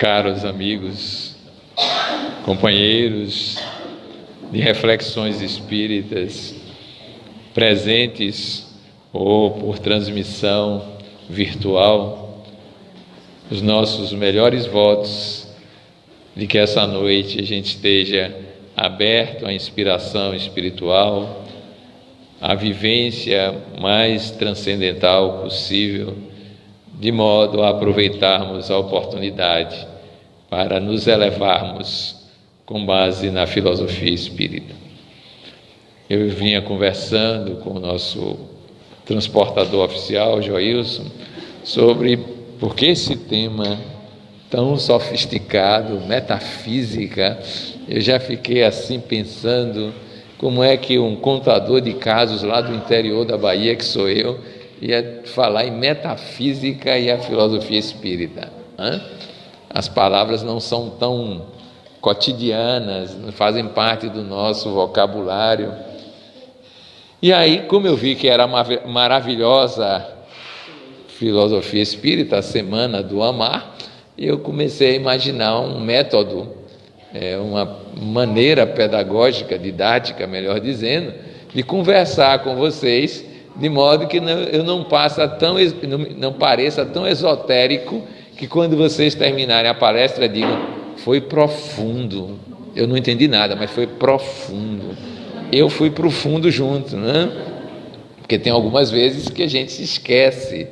Caros amigos, companheiros de reflexões espíritas, presentes ou por transmissão virtual, os nossos melhores votos de que essa noite a gente esteja aberto à inspiração espiritual, à vivência mais transcendental possível, de modo a aproveitarmos a oportunidade para nos elevarmos com base na filosofia espírita. Eu vinha conversando com o nosso transportador oficial, Joilson, sobre por que esse tema tão sofisticado, metafísica. Eu já fiquei assim pensando como é que um contador de casos lá do interior da Bahia, que sou eu, ia falar em metafísica e a filosofia espírita. As palavras não são tão cotidianas, não fazem parte do nosso vocabulário. E aí, como eu vi que era uma maravilhosa filosofia espírita, a Semana do Amar, eu comecei a imaginar um método, uma maneira pedagógica, didática, melhor dizendo, de conversar com vocês, de modo que eu não pareça tão esotérico, que quando vocês terminarem a palestra digam: foi profundo, eu não entendi nada, mas foi profundo, eu fui para o fundo junto, né? Porque tem algumas vezes que a gente se esquece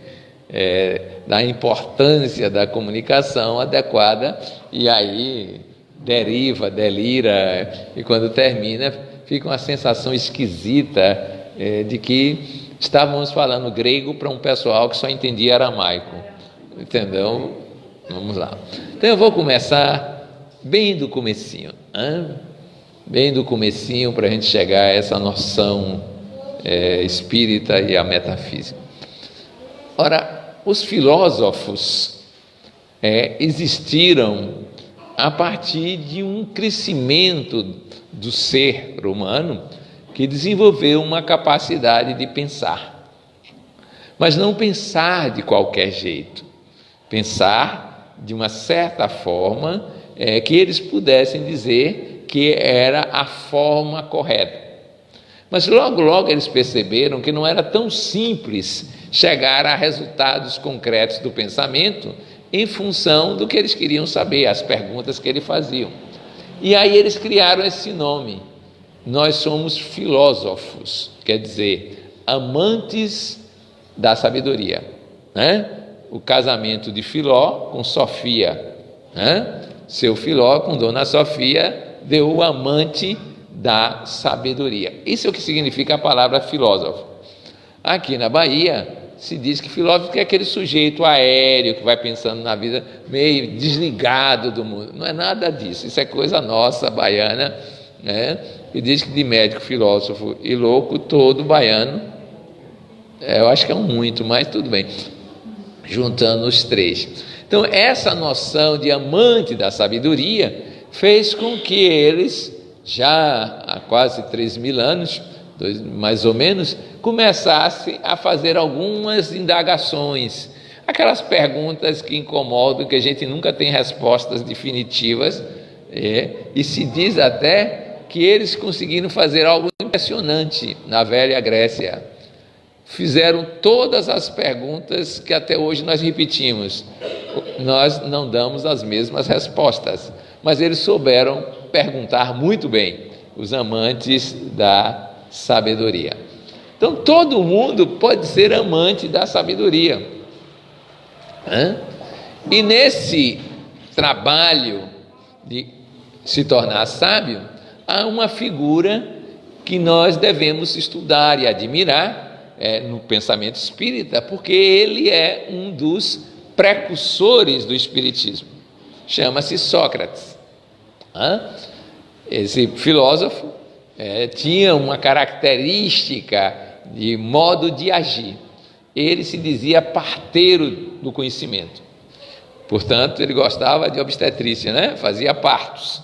da importância da comunicação adequada, e aí delira, e quando termina fica uma sensação esquisita de que estávamos falando grego para um pessoal que só entendia aramaico. Entendeu? Vamos lá. Então eu vou começar bem do comecinho, bem do comecinho, para a gente chegar a essa noção espírita e a metafísica. Ora, os filósofos existiram a partir de um crescimento do ser humano que desenvolveu uma capacidade de pensar, mas não pensar de qualquer jeito, pensar de uma certa forma que eles pudessem dizer que era a forma correta. Mas logo eles perceberam que não era tão simples chegar a resultados concretos do pensamento em função do que eles queriam saber, as perguntas que eles faziam. E aí eles criaram esse nome. Nós somos filósofos, quer dizer, amantes da sabedoria, né? O casamento de Filó com Sofia, seu Filó com Dona Sofia deu o amante da sabedoria. Isso é o que significa a palavra filósofo. Aqui na Bahia se diz que filósofo é aquele sujeito aéreo que vai pensando na vida meio desligado do mundo. Não é nada disso, isso é coisa nossa, baiana, né? E diz que de médico, filósofo e louco, todo baiano, eu acho que é um muito, mas tudo bem, juntando os três. Então essa noção de amante da sabedoria fez com que eles, já há quase 3.000 anos, mais ou menos, começassem a fazer algumas indagações, aquelas perguntas que incomodam, que a gente nunca tem respostas definitivas, e se diz até que eles conseguiram fazer algo impressionante na velha Grécia. Fizeram todas as perguntas que até hoje nós repetimos. Nós não damos as mesmas respostas, mas eles souberam perguntar muito bem, os amantes da sabedoria. Então todo mundo pode ser amante da sabedoria. E nesse trabalho de se tornar sábio, há uma figura que nós devemos estudar e admirar no pensamento espírita, porque ele é um dos precursores do espiritismo. Chama-se Sócrates. Esse filósofo tinha uma característica de modo de agir. Ele se dizia parteiro do conhecimento. Portanto, ele gostava de obstetrícia, né? Fazia partos.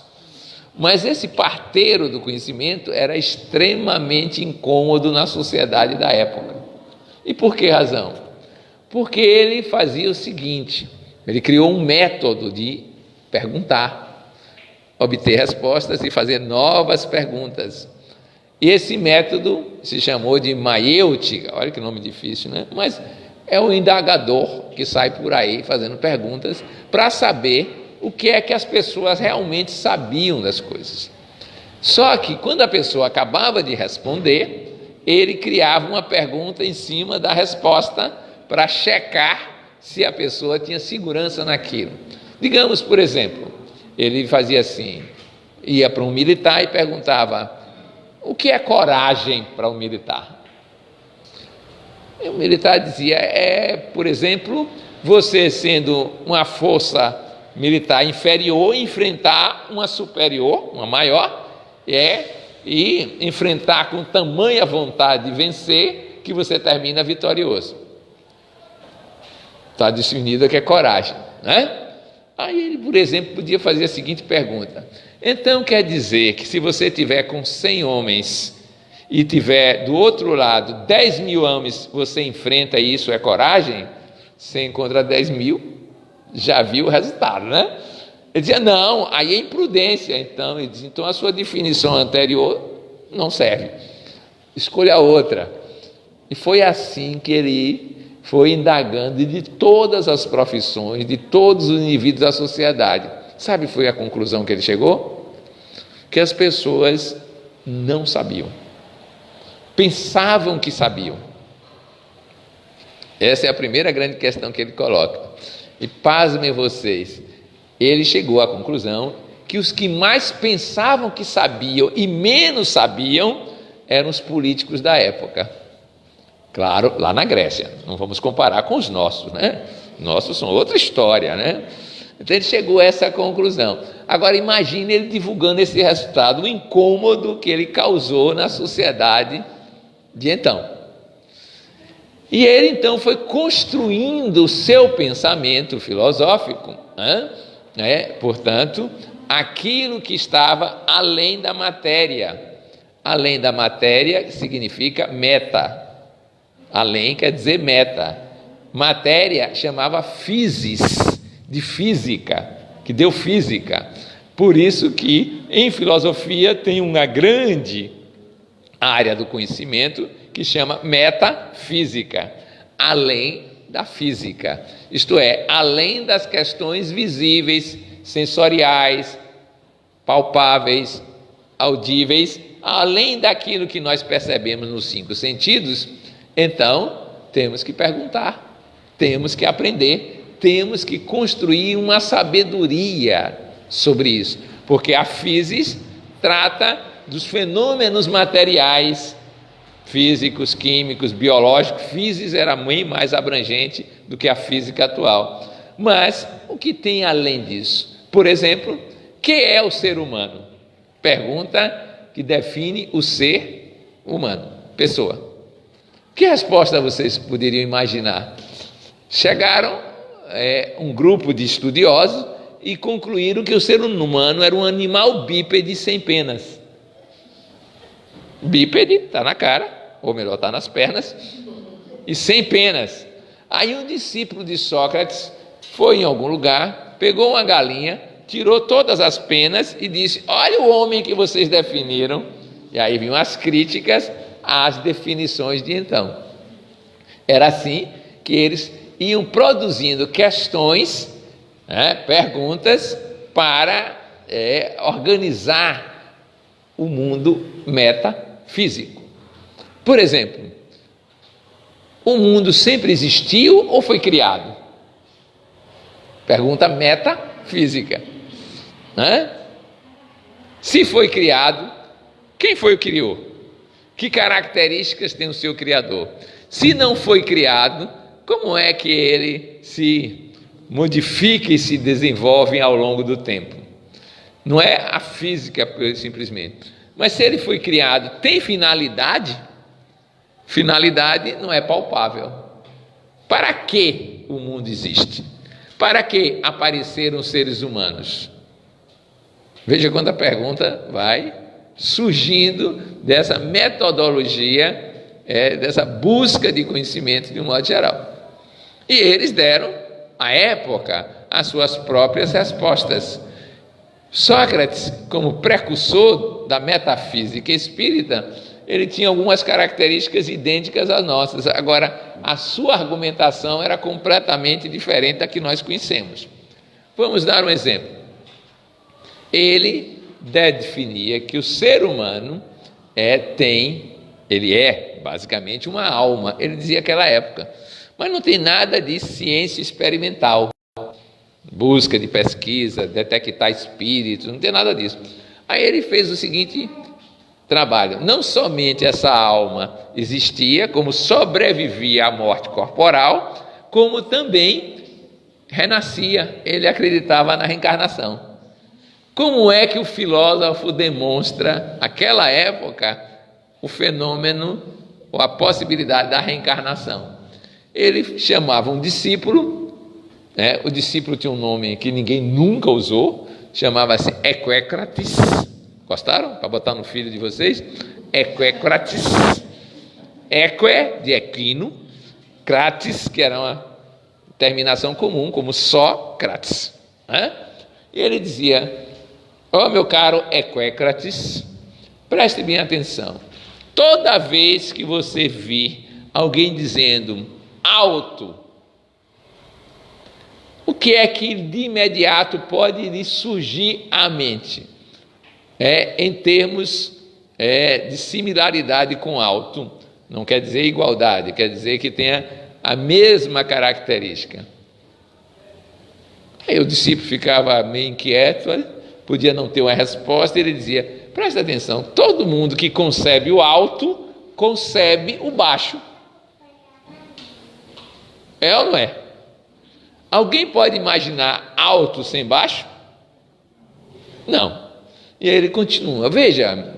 Mas esse parteiro do conhecimento era extremamente incômodo na sociedade da época. E por que razão? Porque ele fazia o seguinte: ele criou um método de perguntar, obter respostas e fazer novas perguntas. E esse método se chamou de maiêutica. Olha que nome difícil, né? Mas é o indagador que sai por aí fazendo perguntas para saber o que é que as pessoas realmente sabiam das coisas. Só que quando a pessoa acabava de responder, ele criava uma pergunta em cima da resposta para checar se a pessoa tinha segurança naquilo. Digamos, por exemplo, ele fazia assim, ia para um militar e perguntava: o que é coragem para um militar? E o militar dizia: por exemplo, você sendo uma força militar inferior, enfrentar uma superior, uma maior, e enfrentar com tamanha vontade de vencer, que você termina vitorioso. Está definido que é coragem, né? Aí ele, por exemplo, podia fazer a seguinte pergunta: então quer dizer que se você tiver com 100 homens e tiver do outro lado 10 mil homens, você enfrenta e isso é coragem? Você encontra 10 mil, já viu o resultado, né? Ele dizia: não, aí é imprudência. Então ele dizia: então a sua definição anterior não serve, escolha outra. E foi assim que ele foi indagando de todas as profissões, de todos os indivíduos da sociedade. Sabe, foi a conclusão que ele chegou? Que as pessoas não sabiam, pensavam que sabiam. Essa é a primeira grande questão que ele coloca. E pasmem vocês, ele chegou à conclusão que os que mais pensavam que sabiam e menos sabiam eram os políticos da época. Claro, lá na Grécia, não vamos comparar com os nossos, né? Nossos são outra história, né? Então ele chegou a essa conclusão. Agora imagine ele divulgando esse resultado, o incômodo que ele causou na sociedade de então. E ele então foi construindo o seu pensamento filosófico, portanto, aquilo que estava além da matéria. Além da matéria significa meta. Além quer dizer meta. Matéria chamava physis, de física, que deu física. Por isso que em filosofia tem uma grande área do conhecimento que chama metafísica, além da física, isto é, além das questões visíveis, sensoriais, palpáveis, audíveis, além daquilo que nós percebemos nos 5 sentidos. Então, temos que perguntar, temos que aprender, temos que construir uma sabedoria sobre isso, porque a física trata dos fenômenos materiais, físicos, químicos, biológicos. Física era bem mais abrangente do que a física atual. Mas o que tem além disso? Por exemplo, o que é o ser humano? Pergunta que define o ser humano, pessoa. Que resposta vocês poderiam imaginar? Chegaram um grupo de estudiosos e concluíram que o ser humano era um animal bípede sem penas. Bípede está na cara, ou melhor, está nas pernas, e sem penas. Aí um discípulo de Sócrates foi em algum lugar, pegou uma galinha, tirou todas as penas e disse: olha o homem que vocês definiram. E aí vinham as críticas às definições de então. Era assim que eles iam produzindo questões, perguntas, para organizar o mundo metafísico. Por exemplo, o mundo sempre existiu ou foi criado? Pergunta metafísica. Se foi criado, quem foi o que criou? Que características tem o seu criador? Se não foi criado, como é que ele se modifica e se desenvolve ao longo do tempo? Não é a física simplesmente. Mas se ele foi criado, tem finalidade? Finalidade não é palpável. Para que o mundo existe? Para que apareceram os seres humanos? Veja quando a pergunta vai surgindo dessa metodologia, dessa busca de conhecimento de um modo geral. E eles deram, à época, as suas próprias respostas. Sócrates, como precursor da metafísica espírita, ele tinha algumas características idênticas às nossas. Agora, a sua argumentação era completamente diferente da que nós conhecemos. Vamos dar um exemplo. Ele definia que o ser humano ele é basicamente uma alma. Ele dizia naquela época, mas não tem nada de ciência experimental, busca de pesquisa, detectar espíritos, não tem nada disso. Aí ele fez o seguinte trabalho: não somente essa alma existia, como sobrevivia à morte corporal, como também renascia. Ele acreditava na reencarnação. Como é que o filósofo demonstra, naquela época, o fenômeno ou a possibilidade da reencarnação? Ele chamava um discípulo, o discípulo tinha um nome que ninguém nunca usou, chamava-se Equécrates. Gostaram? Para botar no filho de vocês? Equécrates. Equé, de equino, crates, que era uma terminação comum, como Sócrates. E ele dizia: meu caro Equécrates, preste bem atenção. Toda vez que você vir alguém dizendo alto, o que é que de imediato pode lhe surgir à mente? Em termos de similaridade com alto. Não quer dizer igualdade, quer dizer que tenha a mesma característica. Aí o discípulo ficava meio inquieto, podia não ter uma resposta, e ele dizia: presta atenção, todo mundo que concebe o alto, concebe o baixo. É ou não é? Alguém pode imaginar alto sem baixo? Não. E aí ele continua: veja,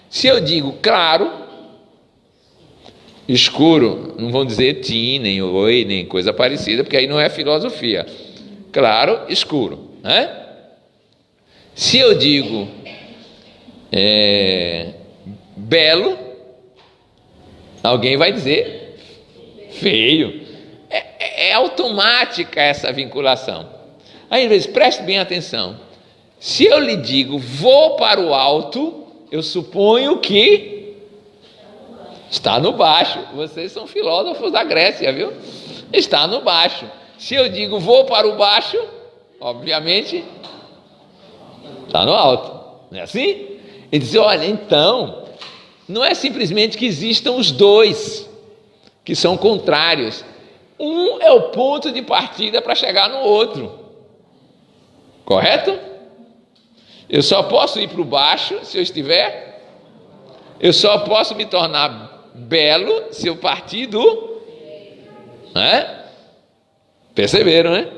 se eu digo claro, escuro, não vão dizer tim, nem oi, nem coisa parecida, porque aí não é filosofia. Claro, escuro, né? Se eu digo belo, alguém vai dizer feio. É automática essa vinculação. Aí, às vezes, preste bem atenção. Se eu lhe digo vou para o alto, eu suponho que está no baixo. Vocês são filósofos da Grécia, viu? Está no baixo. Se eu digo vou para o baixo, obviamente está no alto. Não é assim? Ele diz: olha, então, não é simplesmente que existam os dois, que são contrários. Um é o ponto de partida para chegar no outro. Correto? Eu só posso ir para o baixo se eu estiver. Eu só posso me tornar belo se eu partir do. Perceberam, né?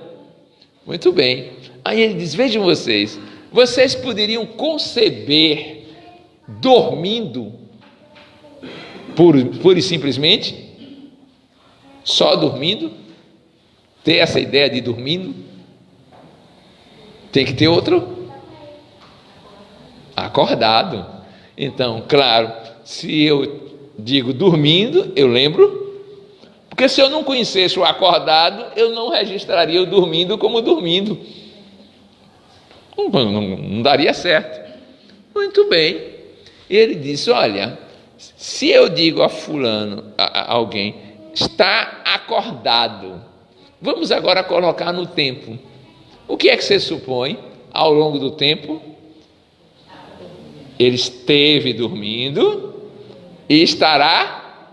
Muito bem. Aí ele diz: vejam vocês poderiam conceber dormindo, pura e simplesmente, só dormindo, ter essa ideia de dormindo? Tem que ter outro acordado. Então, claro, se eu digo dormindo, eu lembro, porque se eu não conhecesse o acordado, eu não registraria o dormindo como dormindo. Não daria certo. Muito bem. Ele disse: olha, se eu digo a fulano, a alguém, está acordado, vamos agora colocar no tempo. O que é que você supõe ao longo do tempo? Ele esteve dormindo e estará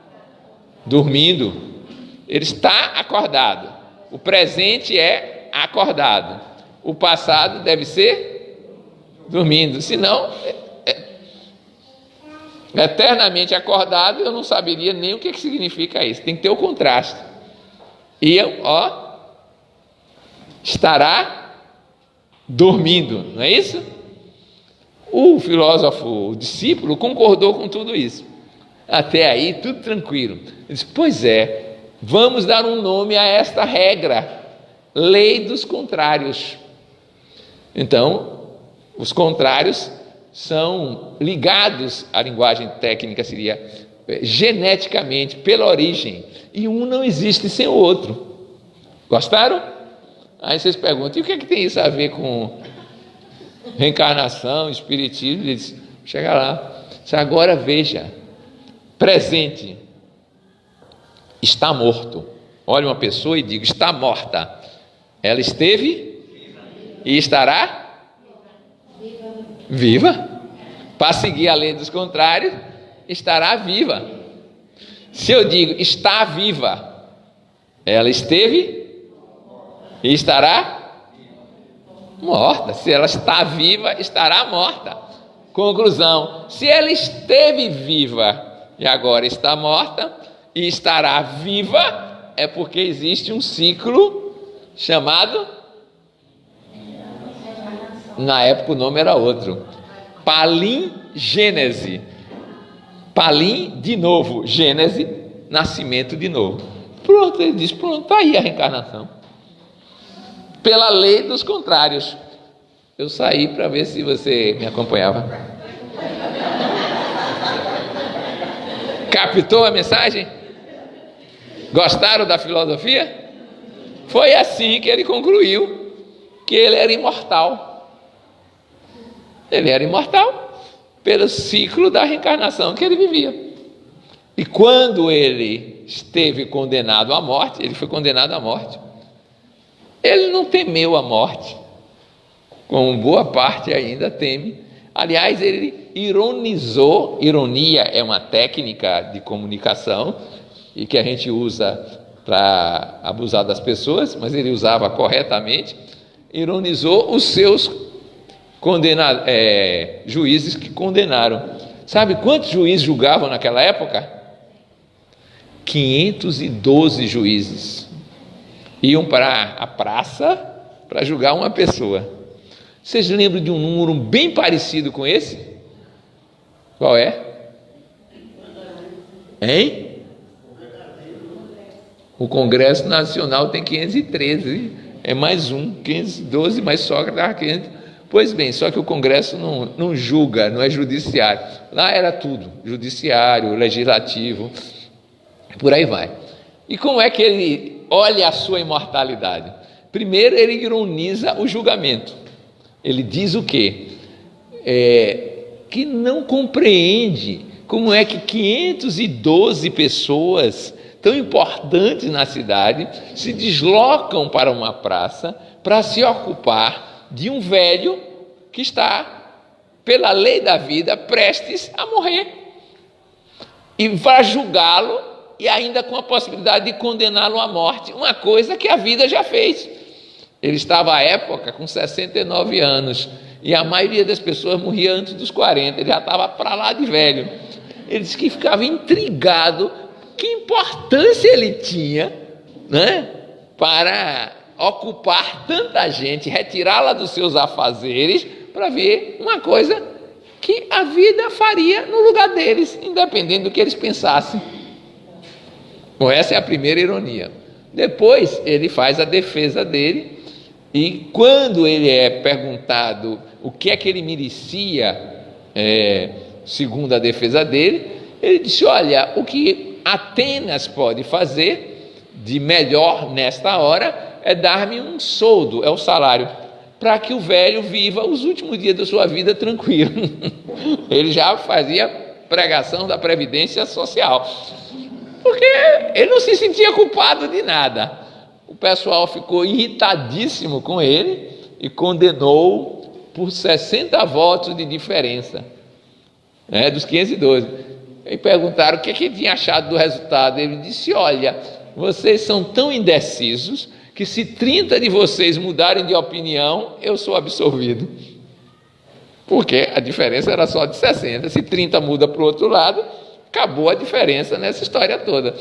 dormindo. Ele está acordado. O presente é acordado. O passado deve ser dormindo. Senão, eternamente acordado, eu não saberia nem o que significa isso. Tem que ter o contraste. E estará dormindo, não é isso? O filósofo, o discípulo, concordou com tudo isso. Até aí, tudo tranquilo. Ele disse: pois é, vamos dar um nome a esta regra, lei dos contrários. Então, os contrários são ligados, à linguagem técnica seria geneticamente, pela origem, e um não existe sem o outro. Gostaram? Aí vocês perguntam, e o que é que tem isso a ver com reencarnação, espiritismo? Ele diz, chega lá. Agora veja, presente, está morto. Olha uma pessoa e digo, está morta. Ela esteve e estará viva. Para seguir a lei dos contrários, estará viva. Se eu digo, está viva, ela esteve e estará morta. Se ela está viva, estará morta. Conclusão, se ela esteve viva e agora está morta e estará viva, é porque existe um ciclo chamado, na época o nome era outro, palingênese. Palim de novo, gênese, nascimento de novo. Pronto, ele diz, pronto, está aí a reencarnação. Pela lei dos contrários. Eu saí para ver se você me acompanhava. Captou a mensagem? Gostaram da filosofia? Foi assim que ele concluiu que ele era imortal. Ele era imortal pelo ciclo da reencarnação que ele vivia. E quando ele esteve condenado à morte, ele foi condenado à morte. Ele não temeu a morte, como boa parte ainda teme. Aliás, ele ironizou. Ironia é uma técnica de comunicação e que a gente usa para abusar das pessoas, mas ele usava corretamente. Ironizou os seus juízes que condenaram. Sabe quantos juízes julgavam naquela época? 512 juízes iam para a praça para julgar uma pessoa. Vocês lembram de um número bem parecido com esse? Qual é? Hein? O Congresso Nacional tem 513, é mais um, 512, mas Sócrates dava 500. Pois bem, só que o Congresso não julga, não é judiciário. Lá era tudo, judiciário, legislativo, por aí vai. E como é que ele olha a sua imortalidade? Primeiro, ele ironiza o julgamento. Ele diz o quê? Que não compreende como é que 512 pessoas tão importantes na cidade se deslocam para uma praça para se ocupar de um velho que está, pela lei da vida, prestes a morrer. E para julgá-lo e ainda com a possibilidade de condená-lo à morte, uma coisa que a vida já fez. Ele estava à época com 69 anos e a maioria das pessoas morria antes dos 40, ele já estava para lá de velho. Ele disse que ficava intrigado que importância ele tinha, né, para ocupar tanta gente, retirá-la dos seus afazeres para ver uma coisa que a vida faria no lugar deles, independente do que eles pensassem. Bom, essa é a primeira ironia. Depois ele faz a defesa dele e quando ele é perguntado o que é que ele merecia, segundo a defesa dele, ele disse, olha, o que Atenas pode fazer de melhor nesta hora é dar-me um soldo, é o salário, para que o velho viva os últimos dias da sua vida tranquilo. Ele já fazia pregação da previdência social, porque ele não se sentia culpado de nada. O pessoal ficou irritadíssimo com ele e condenou por 60 votos de diferença, dos 512. E perguntaram o que ele tinha achado do resultado. Ele disse, olha, vocês são tão indecisos que se 30 de vocês mudarem de opinião, eu sou absolvido. Porque a diferença era só de 60. Se 30 muda para o outro lado, acabou a diferença nessa história toda.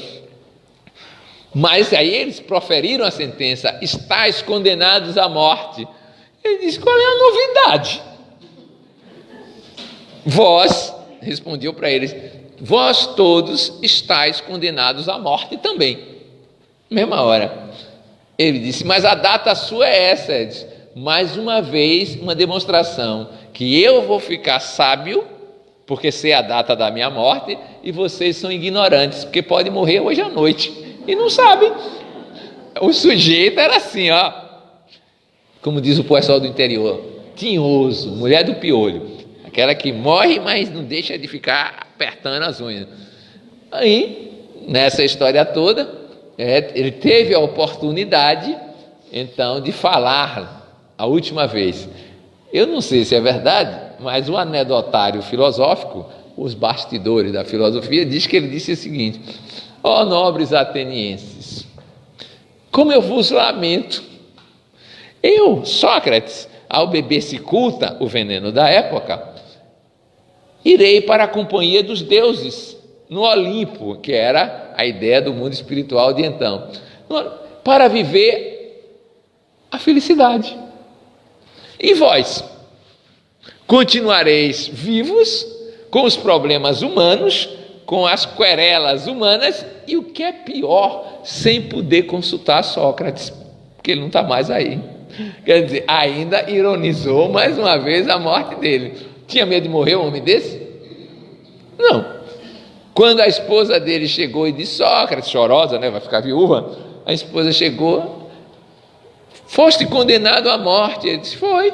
Mas aí eles proferiram a sentença, estáis condenados à morte. Ele disse, qual é a novidade? Vós, respondiam para eles, vós todos estáis condenados à morte também. Mesma hora. Ele disse, mas a data sua é essa. Ele disse, mais uma vez, uma demonstração que eu vou ficar sábio, porque sei a data da minha morte, e vocês são ignorantes, porque pode morrer hoje à noite, e não sabem. O sujeito era assim, como diz o pessoal do interior, tinhoso, mulher do piolho, aquela que morre, mas não deixa de ficar apertando as unhas. Aí, nessa história toda, ele teve a oportunidade, então, de falar a última vez. Eu não sei se é verdade, mas o anedotário filosófico, os bastidores da filosofia, diz que ele disse o seguinte: ó nobres atenienses, como eu vos lamento, eu, Sócrates, ao beber cicuta, o veneno da época, irei para a companhia dos deuses, no Olimpo, que era a ideia do mundo espiritual de então, para viver a felicidade. E vós, continuareis vivos com os problemas humanos, com as querelas humanas e, o que é pior, sem poder consultar Sócrates, porque ele não está mais aí. Quer dizer, ainda ironizou mais uma vez a morte dele. Tinha medo de morrer um homem desse? Não. Quando a esposa dele chegou e disse: Sócrates, chorosa, né, vai ficar viúva, a esposa chegou: foste condenado à morte. Ele disse: foi,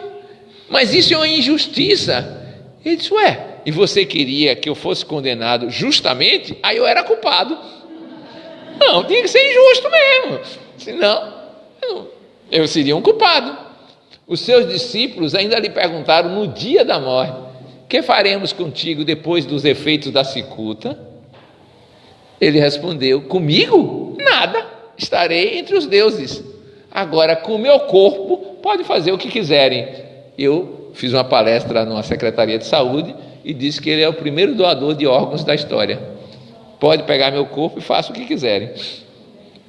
mas isso é uma injustiça. Ele disse: ué, e você queria que eu fosse condenado justamente? Aí eu era culpado. Não, tinha que ser injusto mesmo, senão eu seria um culpado. Os seus discípulos ainda lhe perguntaram no dia da morte: que faremos contigo depois dos efeitos da cicuta? Ele respondeu: comigo? Nada, estarei entre os deuses. Agora, com o meu corpo, pode fazer o que quiserem. Eu fiz uma palestra numa secretaria de saúde e disse que ele é o primeiro doador de órgãos da história. Pode pegar meu corpo e faça o que quiserem.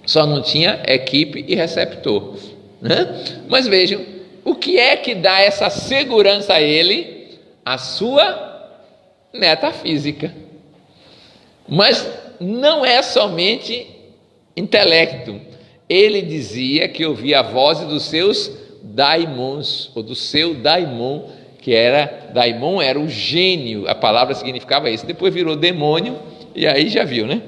Só não tinha equipe e receptor, né? Mas vejam, o que é que dá essa segurança a ele? A sua metafísica. Mas não é somente intelecto. Ele dizia que ouvia a voz dos seus daimons, ou do seu daimon, que era, daimon era o gênio, a palavra significava isso, depois virou demônio, e aí já viu, né?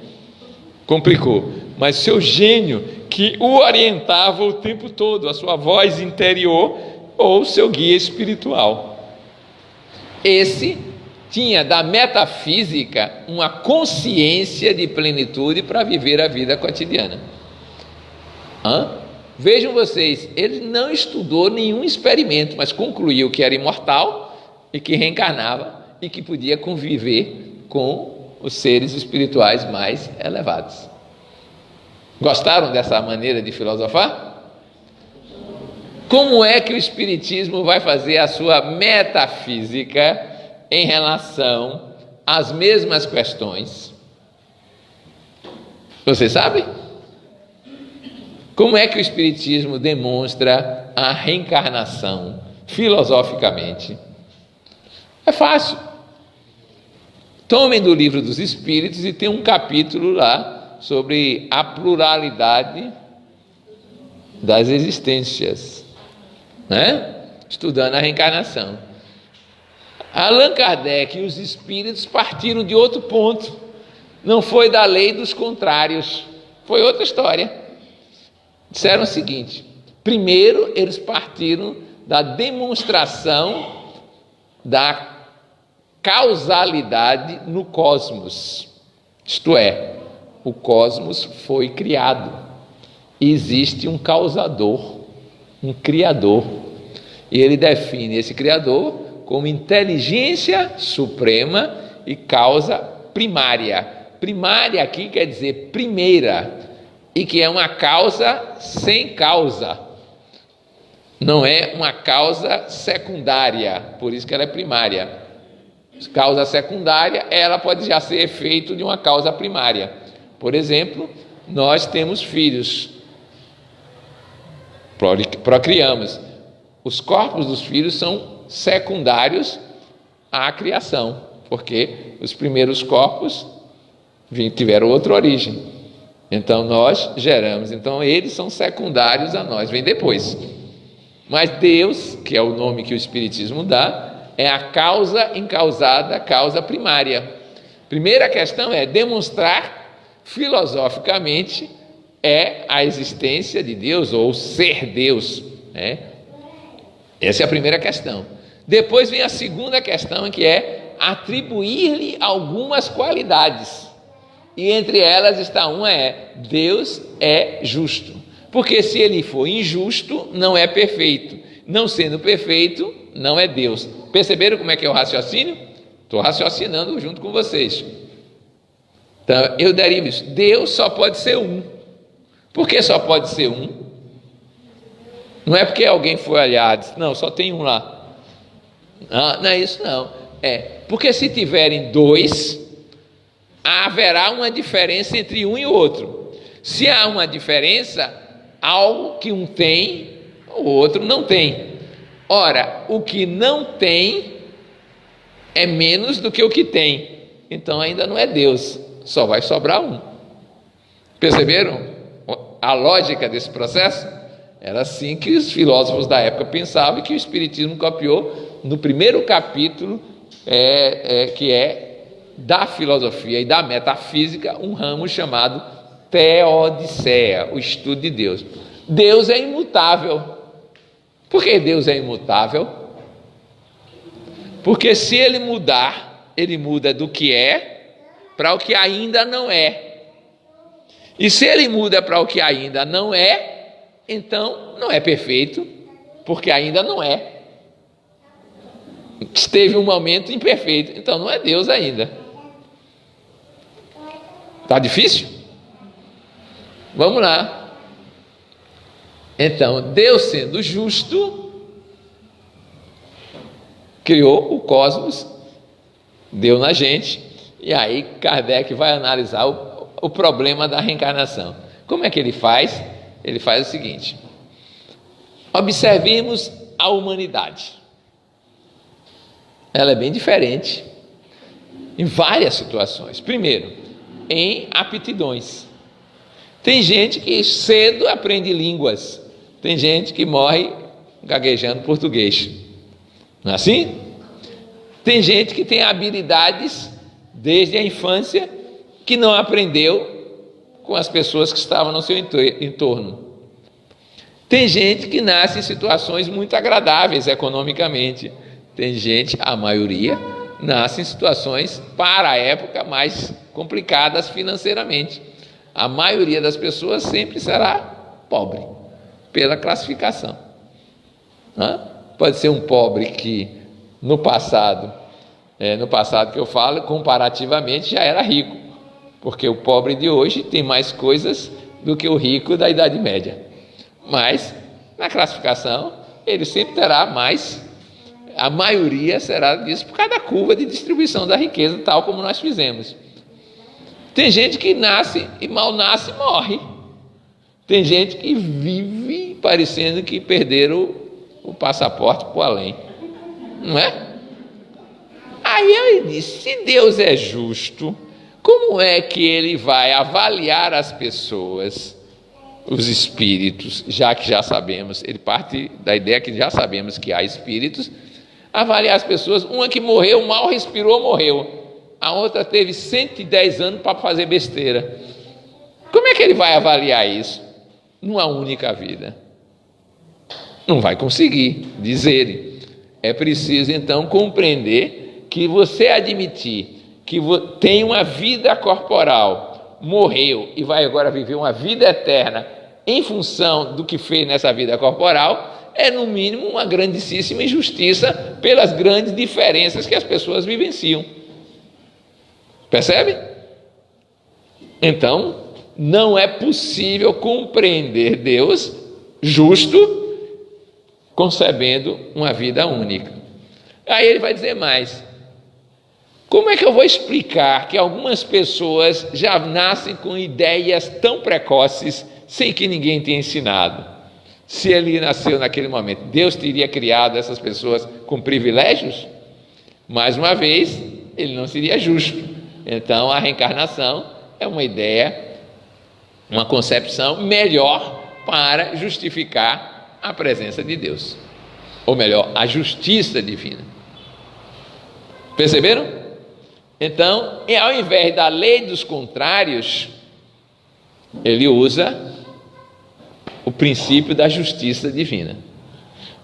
Complicou. Mas seu gênio, que o orientava o tempo todo, a sua voz interior, ou seu guia espiritual. Esse tinha da metafísica uma consciência de plenitude para viver a vida cotidiana. Vejam vocês, ele não estudou nenhum experimento, mas concluiu que era imortal e que reencarnava e que podia conviver com os seres espirituais mais elevados. Gostaram dessa maneira de filosofar? Como é que o Espiritismo vai fazer a sua metafísica em relação às mesmas questões? Você sabe? Como é que o Espiritismo demonstra a reencarnação filosoficamente? É fácil. Tomem do Livro dos Espíritos e tem um capítulo lá sobre a pluralidade das existências, né? Estudando a reencarnação. Allan Kardec e os espíritos partiram de outro ponto. Não foi da lei dos contrários, foi outra história. Disseram o seguinte: primeiro eles partiram da demonstração da causalidade no cosmos, isto é, o cosmos foi criado e existe um causador, um criador, e ele define esse criador como inteligência suprema e causa primária. Primária aqui quer dizer primeira, e que é uma causa sem causa, não é uma causa secundária, por isso que ela é primária. Causa secundária, ela pode já ser efeito de uma causa primária. Por exemplo, nós temos filhos, procriamos. Os corpos dos filhos são secundários à criação, porque os primeiros corpos tiveram outra origem. Então nós geramos, então eles são secundários a nós, vem depois. Mas Deus, que é o nome que o Espiritismo dá, é a causa encausada, a causa primária. Primeira questão é demonstrar filosoficamente a existência de Deus, ou ser Deus, né? Essa é a primeira questão. Depois vem a segunda questão, que é atribuir-lhe algumas qualidades. E entre elas está uma: Deus é justo. Porque se ele for injusto, não é perfeito. Não sendo perfeito, não é Deus. Perceberam como é que é o raciocínio? Estou raciocinando junto com vocês. Então, eu derivo isso. Deus só pode ser um. Por que só pode ser um? Não é porque alguém foi olhar e disse, não, só tem um lá. Não é isso não. Porque se tiverem dois, haverá uma diferença entre um e outro. Se há uma diferença, algo que um tem, o outro não tem. Ora, o que não tem é menos do que o que tem. Então ainda não é Deus, só vai sobrar um. Perceberam a lógica desse processo? Era assim que os filósofos da época pensavam, e que o Espiritismo copiou no primeiro capítulo, que é da filosofia e da metafísica, um ramo chamado Teodiceia, o estudo de Deus. Deus é imutável. Por que Deus é imutável? Porque se ele mudar, ele muda do que é para o que ainda não é. E se ele muda para o que ainda não é, então não é perfeito, porque ainda não é. Esteve um momento imperfeito, então não é Deus ainda. Está difícil? Vamos lá. Então, Deus sendo justo, criou o cosmos, deu na gente, e aí Kardec vai analisar o problema da reencarnação. Como é que ele faz? Ele faz o seguinte: observemos a humanidade. Ela é bem diferente em várias situações. Primeiro, em aptidões. Tem gente que cedo aprende línguas, tem gente que morre gaguejando português, não é assim? Tem gente que tem habilidades desde a infância que não aprendeu com as pessoas que estavam no seu entorno. Tem gente que nasce em situações muito agradáveis economicamente. Tem gente, a maioria, nasce em situações, para a época, mais complicadas financeiramente. A maioria das pessoas sempre será pobre, pela classificação. Pode ser um pobre que, no passado que eu falo, comparativamente, já era rico. Porque o pobre de hoje tem mais coisas do que o rico da Idade Média. Mas, na classificação, ele sempre terá mais. A maioria será disso por causa da curva de distribuição da riqueza, tal como nós fizemos. Tem gente que nasce e mal nasce e morre. Tem gente que vive parecendo que perderam o passaporte para o além. Não é? Aí eu disse, se Deus é justo, como é que ele vai avaliar as pessoas, os espíritos, já que já sabemos, ele parte da ideia que já sabemos que há espíritos, avaliar as pessoas, uma que morreu, mal respirou, morreu, a outra teve 110 anos para fazer besteira. Como é que ele vai avaliar isso numa única vida? Não vai conseguir, diz ele. É preciso então compreender que você admitir que tem uma vida corporal, morreu e vai agora viver uma vida eterna em função do que fez nessa vida corporal, é no mínimo uma grandíssima injustiça pelas grandes diferenças que as pessoas vivenciam. Percebe? Então, não é possível compreender Deus justo concebendo uma vida única. Aí ele vai dizer mais: como é que eu vou explicar que algumas pessoas já nascem com ideias tão precoces sem que ninguém tenha ensinado? Se ele nasceu naquele momento, Deus teria criado essas pessoas com privilégios? Mais uma vez, ele não seria justo. Então, a reencarnação é uma ideia, uma concepção melhor para justificar a presença de Deus. Ou melhor, a justiça divina. Perceberam? Então, ao invés da lei dos contrários, ele usa o princípio da justiça divina.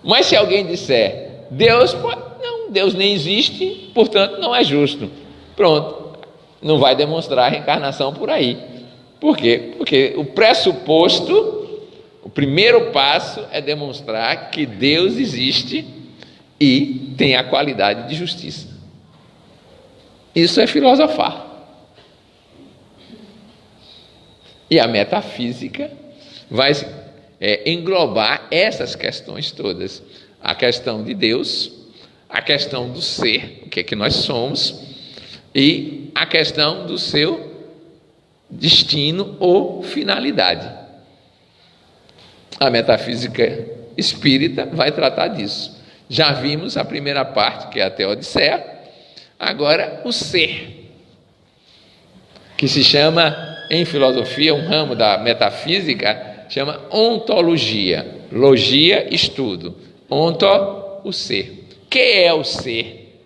Mas se alguém disser, Deus nem existe, portanto não é justo. Pronto, não vai demonstrar a reencarnação por aí. Por quê? Porque o pressuposto, o primeiro passo é demonstrar que Deus existe e tem a qualidade de justiça. Isso é filosofar. E a metafísica vai englobar essas questões todas. A questão de Deus, a questão do ser, o que é que nós somos, e a questão do seu destino ou finalidade. A metafísica espírita vai tratar disso. Já vimos a primeira parte, que é a Teodiceia, agora o ser, que se chama, em filosofia, um ramo da metafísica, chama ontologia. Logia, estudo. Onto, o ser. Que é o ser?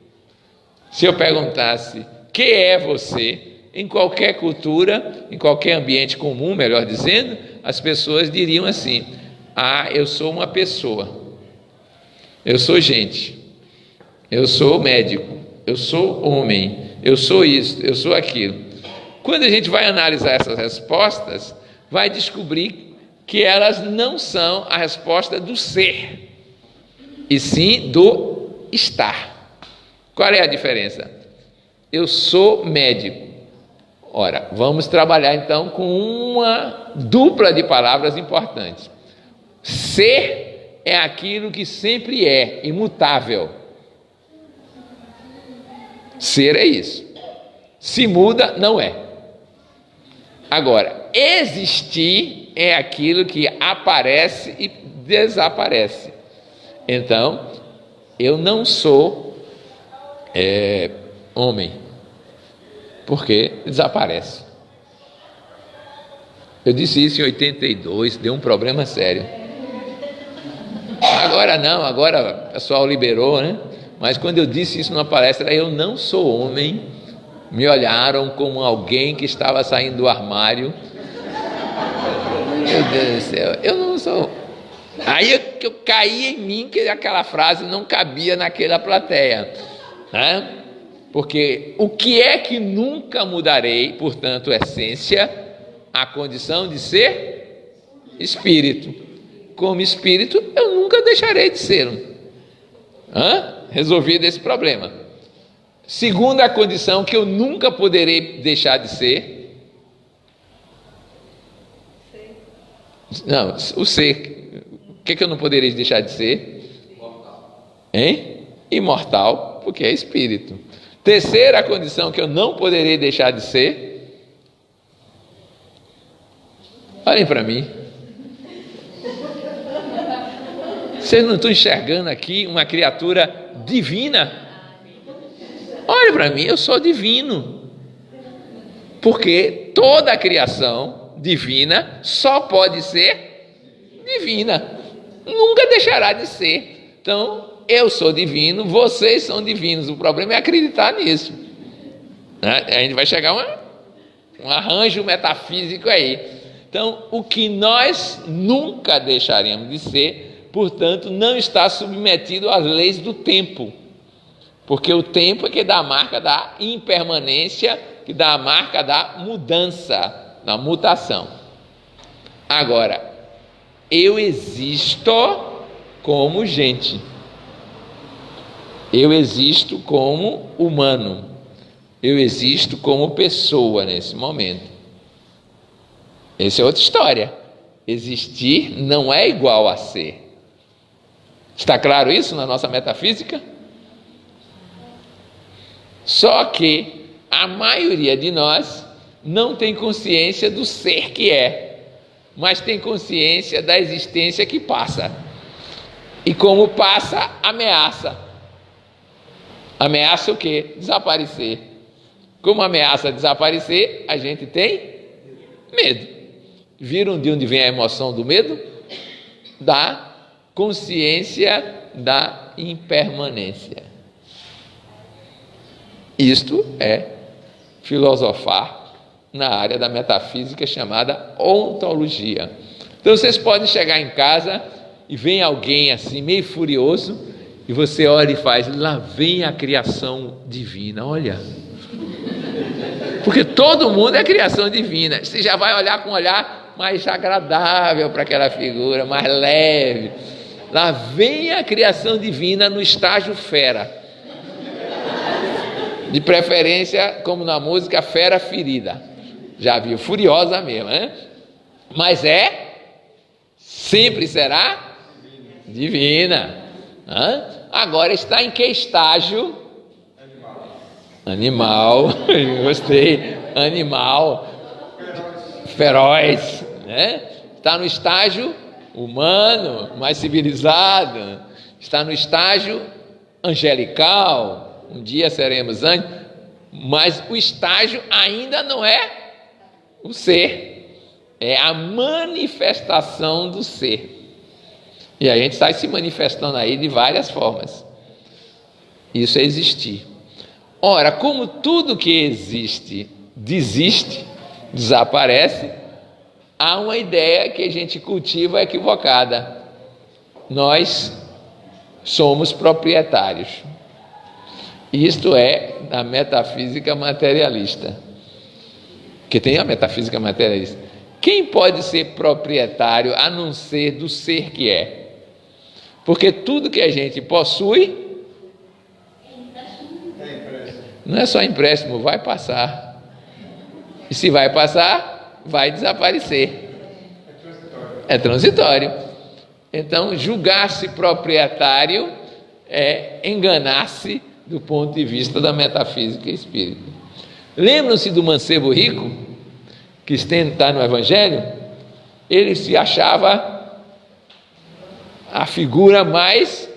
Se eu perguntasse, que é você? Em qualquer cultura, em qualquer ambiente comum, melhor dizendo, as pessoas diriam assim: eu sou uma pessoa, eu sou gente, eu sou médico, eu sou homem, eu sou isso, eu sou aquilo. Quando a gente vai analisar essas respostas, vai descobrir que elas não são a resposta do ser, e sim do estar. Qual é a diferença? Eu sou médico. Ora, vamos trabalhar então com uma dupla de palavras importantes. Ser é aquilo que sempre é, imutável. Ser é isso. Se muda, não é. Agora, existir é aquilo que aparece e desaparece. Então, eu não sou homem, porque desaparece. Eu disse isso em 82, deu um problema sério. Agora não, agora o pessoal liberou, né? Mas quando eu disse isso numa palestra, eu não sou homem, me olharam como alguém que estava saindo do armário. Meu Deus do céu, eu não sou. Aí eu caí em mim que aquela frase não cabia naquela plateia, né? Porque o que é que nunca mudarei, portanto, essência, a condição de ser espírito. Como espírito, eu nunca deixarei de ser. Resolvido esse problema. Segunda condição que eu nunca poderei deixar de ser. Não, o ser. O que é que eu não poderei deixar de ser? Imortal, porque é espírito. Terceira condição que eu não poderei deixar de ser. Olhem para mim. Vocês não estão enxergando aqui uma criatura divina? Olhem para mim, eu sou divino. Porque toda a criação divina só pode ser divina. Nunca deixará de ser. Então, eu sou divino, vocês são divinos. O problema é acreditar nisso. A gente vai chegar a um arranjo metafísico aí. Então, o que nós nunca deixaremos de ser, portanto, não está submetido às leis do tempo. Porque o tempo é que dá a marca da impermanência, que dá a marca da mudança, da mutação. Agora, eu existo como gente. Eu existo como humano. Eu existo como pessoa nesse momento. Essa é outra história. Existir não é igual a ser. Está claro isso na nossa metafísica? Só que a maioria de nós não tem consciência do ser que é, mas tem consciência da existência que passa. E como passa, ameaça. Ameaça o quê? Desaparecer. Como ameaça desaparecer, a gente tem medo. Viram de onde vem a emoção do medo? Da consciência da impermanência. Isto é filosofar na área da metafísica chamada ontologia. Então vocês podem chegar em casa e vem alguém assim, meio furioso, e você olha e faz, lá vem a criação divina, olha. Porque todo mundo é criação divina. Você já vai olhar com um olhar mais agradável para aquela figura, mais leve. Lá vem a criação divina no estágio fera. De preferência, como na música, fera ferida. Já viu? Furiosa mesmo, né? Mas sempre será divina. Agora está em que estágio? Animal. Gostei. Animal. Feroz. Né? Está no estágio humano, mais civilizado. Está no estágio angelical. Um dia seremos anjos. Mas o estágio ainda não é o ser. É a manifestação do ser. E a gente está se manifestando aí de várias formas. Isso é existir. Ora, como tudo que existe desiste, desaparece, há uma ideia que a gente cultiva equivocada. Nós somos proprietários. Isto é da metafísica materialista. Que tem a metafísica materialista. Quem pode ser proprietário a não ser do ser que é? Porque tudo que a gente possui não é só empréstimo, vai passar. E se vai passar, vai desaparecer. É transitório. Então, julgar-se proprietário é enganar-se do ponto de vista da metafísica espírita. Lembram-se do mancebo rico, que está no Evangelho? Ele se achava a figura mais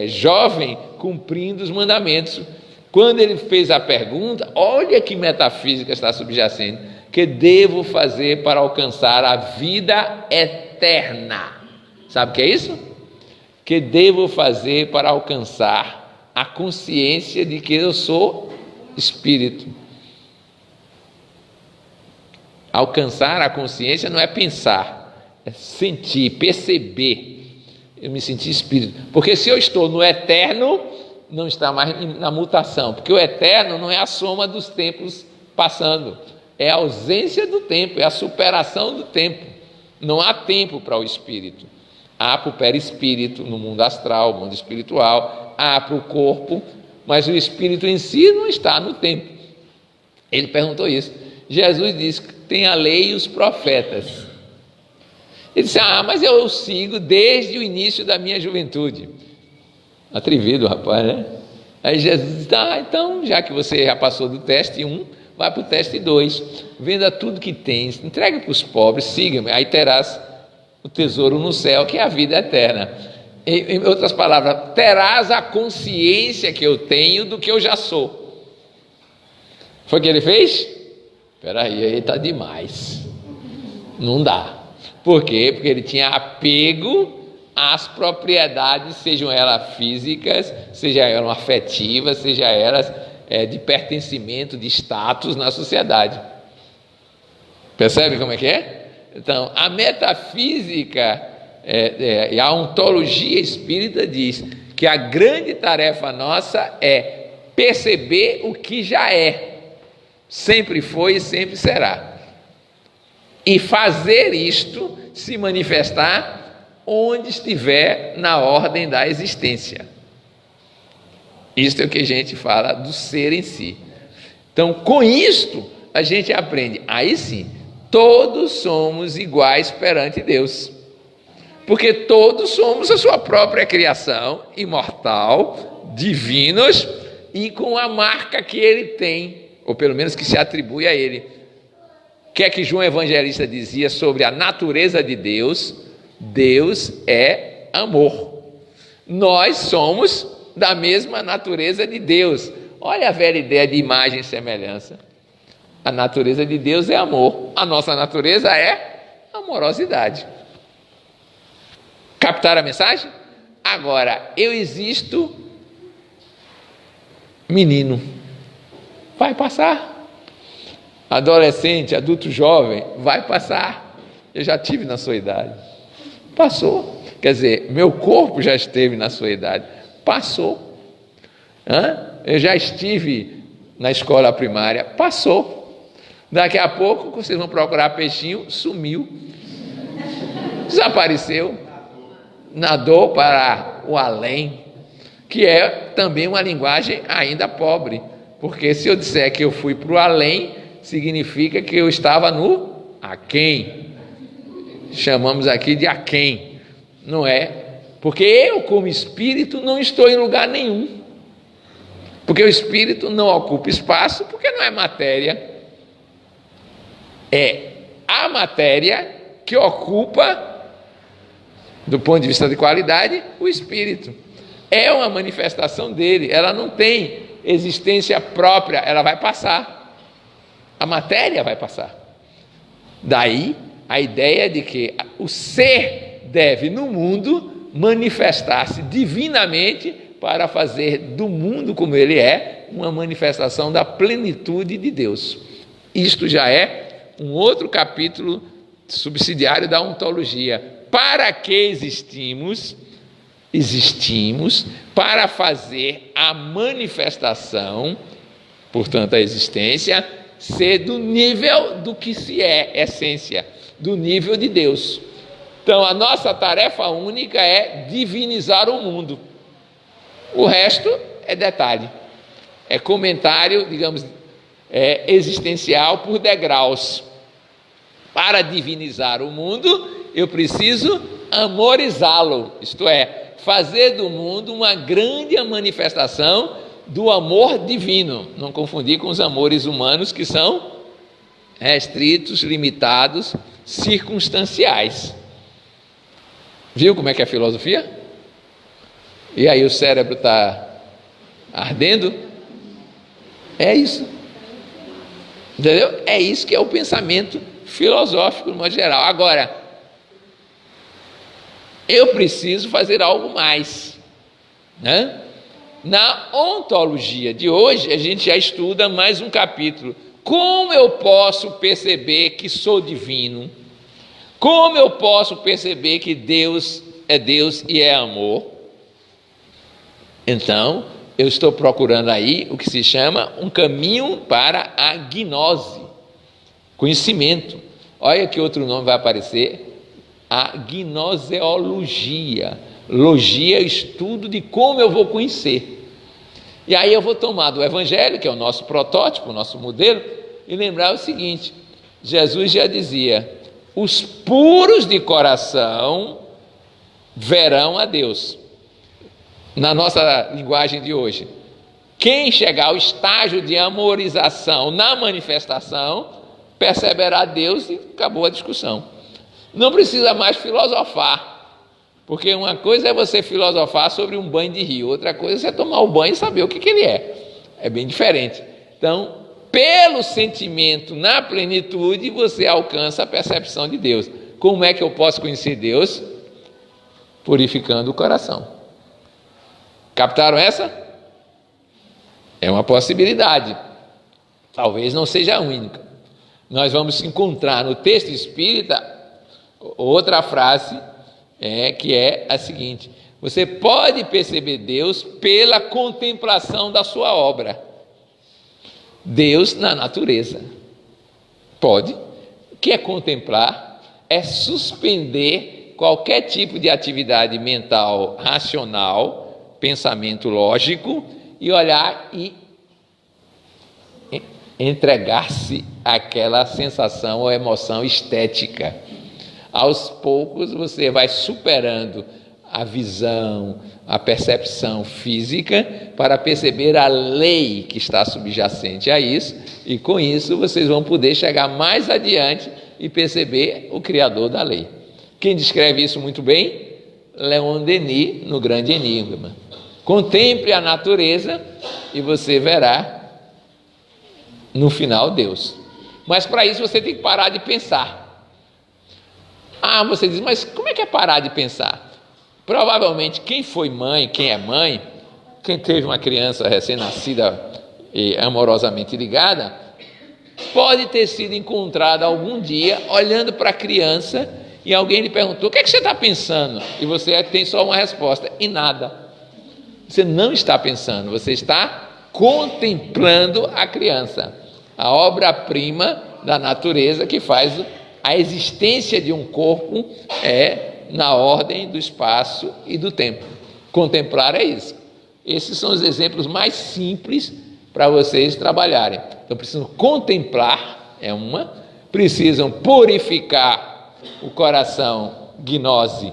jovem, cumprindo os mandamentos. Quando ele fez a pergunta, olha que metafísica está subjacente: que devo fazer para alcançar a vida eterna? Sabe o que é isso? Que devo fazer para alcançar a consciência de que eu sou espírito. Alcançar a consciência não é pensar, é sentir, perceber. Eu me senti espírito. Porque se eu estou no eterno, não está mais na mutação. Porque o eterno não é a soma dos tempos passando. É a ausência do tempo, é a superação do tempo. Não há tempo para o espírito. Há para o perispírito no mundo astral, mundo espiritual. Há para o corpo, mas o espírito em si não está no tempo. Ele perguntou isso. Jesus disse que tem a lei e os profetas. Ele disse: mas eu sigo desde o início da minha juventude. Atrevido, rapaz, né? Aí Jesus disse: então, já que você já passou do teste 1, vai para o teste 2. Venda tudo que tens, entregue para os pobres, siga-me, aí terás o tesouro no céu, que é a vida eterna. Em outras palavras, terás a consciência que eu tenho do que eu já sou. Foi o que ele fez? Espera aí está demais. Não dá. Por quê? Porque ele tinha apego às propriedades, sejam elas físicas, sejam elas afetivas, sejam elas de pertencimento, de status na sociedade. Percebe como é que é? Então, a metafísica e a ontologia espírita diz que a grande tarefa nossa é perceber o que já é, sempre foi e sempre será, e fazer isto se manifestar onde estiver na ordem da existência. Isto é o que a gente fala do ser em si. Então, com isto, a gente aprende, aí sim, todos somos iguais perante Deus, porque todos somos a sua própria criação, imortal, divinos, e com a marca que ele tem, ou pelo menos que se atribui a ele. O que é que João Evangelista dizia sobre a natureza de Deus? Deus é amor. Nós somos da mesma natureza de Deus. Olha a velha ideia de imagem e semelhança. A natureza de Deus é amor. A nossa natureza é amorosidade. Captaram a mensagem? Agora, eu existo menino. Vai passar. Adolescente, adulto jovem, vai passar. Eu já tive na sua idade. Passou. Quer dizer, meu corpo já esteve na sua idade. Passou. Eu já estive na escola primária. Passou. Daqui a pouco, vocês vão procurar peixinho, sumiu. Desapareceu. Nadou para o além, que é também uma linguagem ainda pobre. Porque se eu disser que eu fui para o além, significa que eu estava no aquém. Chamamos aqui de aquém. Não é? Porque eu, como espírito, não estou em lugar nenhum. Porque o espírito não ocupa espaço, porque não é matéria. É a matéria que ocupa, do ponto de vista de qualidade, o espírito. É uma manifestação dele. Ela não tem existência própria, ela vai passar. A matéria vai passar. Daí a ideia de que o ser deve, no mundo, manifestar-se divinamente para fazer do mundo como ele é, uma manifestação da plenitude de Deus. Isto já é um outro capítulo subsidiário da ontologia. Para que existimos? Existimos para fazer a manifestação, portanto a existência, ser do nível do que se é essência, do nível de Deus. Então a nossa tarefa única é divinizar o mundo. O resto é detalhe, é comentário, digamos, existencial por degraus. Para divinizar o mundo, eu preciso amorizá-lo, isto é, fazer do mundo uma grande manifestação do amor divino. Não confundir com os amores humanos, que são restritos, limitados, circunstanciais. Viu como é que é a filosofia? E aí o cérebro está ardendo? É isso. Entendeu? É isso que é o pensamento filosófico, de modo geral. Agora, eu preciso fazer algo mais, né? Na ontologia de hoje, a gente já estuda mais um capítulo. Como eu posso perceber que sou divino? Como eu posso perceber que Deus e é amor? Então, eu estou procurando aí o que se chama um caminho para a gnose, conhecimento. Olha que outro nome vai aparecer: a gnoseologia. Logia, estudo de como eu vou conhecer. E aí eu vou tomar do Evangelho, que é o nosso protótipo, o nosso modelo, e lembrar o seguinte: Jesus já dizia: os puros de coração verão a Deus. Na nossa linguagem de hoje, quem chegar ao estágio de amorização na manifestação, perceberá Deus e acabou a discussão. Não precisa mais filosofar, porque uma coisa é você filosofar sobre um banho de rio, outra coisa é você tomar o banho e saber o que ele é. É bem diferente. Então, pelo sentimento na plenitude, você alcança a percepção de Deus. Como é que eu posso conhecer Deus? Purificando o coração. Captaram essa? É uma possibilidade. Talvez não seja a única. Nós vamos encontrar no texto espírita outra frase, que é a seguinte: você pode perceber Deus pela contemplação da sua obra. Deus na natureza. Pode. O que é contemplar? É suspender qualquer tipo de atividade mental racional, pensamento lógico, e olhar e entregar-se àquela sensação ou emoção estética. Aos poucos você vai superando a visão, a percepção física, para perceber a lei que está subjacente a isso, e com isso vocês vão poder chegar mais adiante e perceber o Criador da lei. Quem descreve isso muito bem? Leon Denis, no Grande Enigma. Contemple a natureza e você verá no final Deus. Mas para isso você tem que parar de pensar. Você diz, mas como é que é parar de pensar? Provavelmente quem foi mãe, quem é mãe, quem teve uma criança recém-nascida e amorosamente ligada, pode ter sido encontrada algum dia olhando para a criança e alguém lhe perguntou: o que é que você está pensando? E você tem só uma resposta: em nada. Você não está pensando, você está contemplando a criança, a obra-prima da natureza que faz a existência de um corpo na ordem do espaço e do tempo. Contemplar é isso. Esses são os exemplos mais simples para vocês trabalharem. Então precisam contemplar, precisam purificar o coração, gnose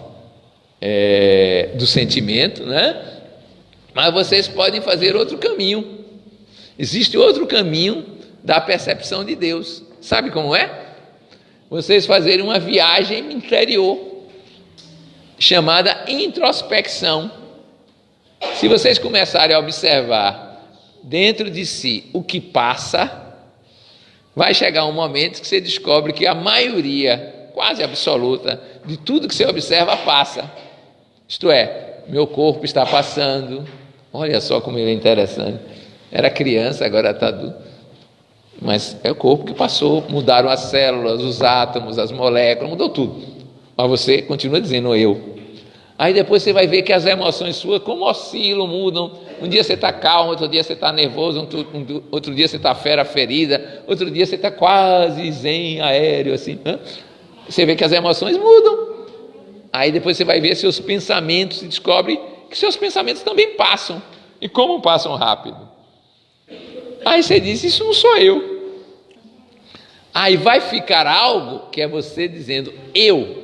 do sentimento, né? Mas vocês podem fazer outro caminho. Existe outro caminho da percepção de Deus. Sabe como é? Vocês fazerem uma viagem interior, chamada introspecção. Se vocês começarem a observar dentro de si o que passa, vai chegar um momento que você descobre que a maioria, quase absoluta, de tudo que você observa passa. Isto é, meu corpo está passando. Olha só como ele é interessante. Era criança, agora está adulto. Mas é o corpo que passou. Mudaram as células, os átomos, as moléculas, mudou tudo. Mas você continua dizendo eu. Aí depois você vai ver que as emoções suas como oscilam, mudam. Um dia você está calmo, outro dia você está nervoso, outro dia você está ferida, outro dia você está quase zen, aéreo, assim. Você vê que as emoções mudam. Aí depois você vai ver seus pensamentos e descobre que seus pensamentos também passam. E como passam rápido. Aí você diz: isso não sou eu. Aí vai ficar algo que é você dizendo eu.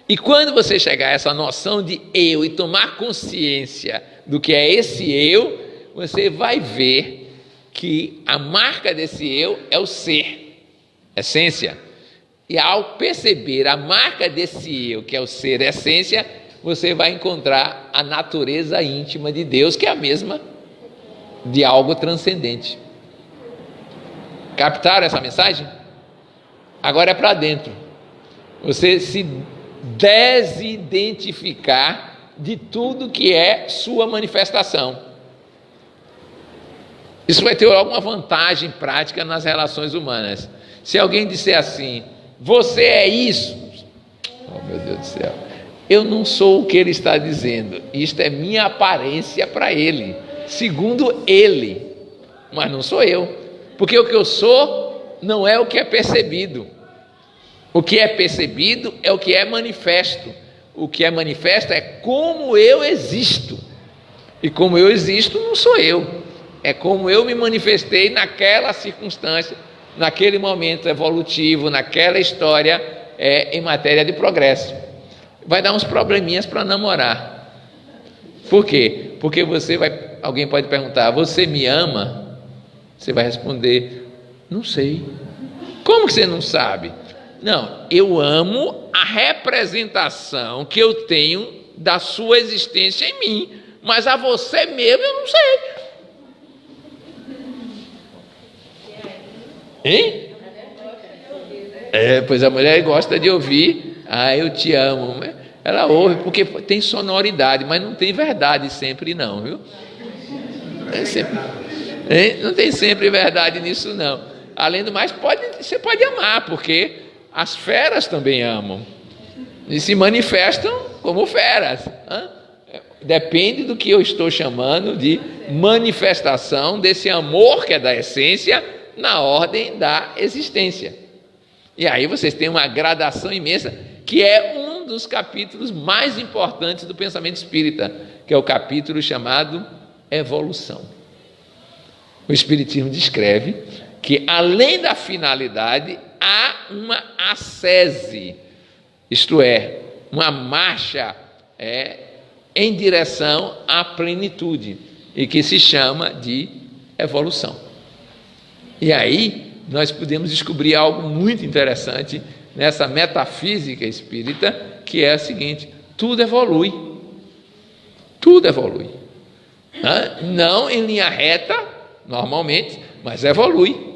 E quando você chegar a essa noção de eu e tomar consciência do que é esse eu, você vai ver que a marca desse eu é o ser, essência. E ao perceber a marca desse eu, que é o ser, essência, você vai encontrar a natureza íntima de Deus, que é a mesma de algo transcendente. Captaram essa mensagem? Agora é para dentro. Você se desidentificar de tudo que é sua manifestação. Isso vai ter alguma vantagem prática nas relações humanas. Se alguém disser assim: você é isso, oh meu Deus do céu, eu não sou o que ele está dizendo, isto é minha aparência para ele, segundo ele, mas não sou eu, porque o que eu sou não é o que é percebido. O que é percebido é o que é manifesto. O que é manifesto é como eu existo. E como eu existo não sou eu. É como eu me manifestei naquela circunstância, naquele momento evolutivo, naquela história em matéria de progresso. Vai dar uns probleminhas para namorar. Por quê? Porque alguém pode perguntar: você me ama? Você vai responder: não sei. Como que você não sabe? Não, eu amo a representação que eu tenho da sua existência em mim, mas a você mesmo eu não sei. Hein? Pois a mulher gosta de ouvir: ah, eu te amo. Ela ouve porque tem sonoridade, mas não tem verdade sempre não, viu? Não tem sempre verdade nisso não. Além do mais, você pode amar, porque as feras também amam e se manifestam como feras. Depende do que eu estou chamando de manifestação desse amor que é da essência na ordem da existência. E aí vocês têm uma gradação imensa, que é um dos capítulos mais importantes do pensamento espírita, que é o capítulo chamado evolução. O Espiritismo descreve que, além da finalidade, há uma ascese, isto é, uma marcha em direção à plenitude, e que se chama de evolução. E aí nós podemos descobrir algo muito interessante nessa metafísica espírita, que é a seguinte: tudo evolui. Tudo evolui. Não em linha reta, normalmente, mas evolui.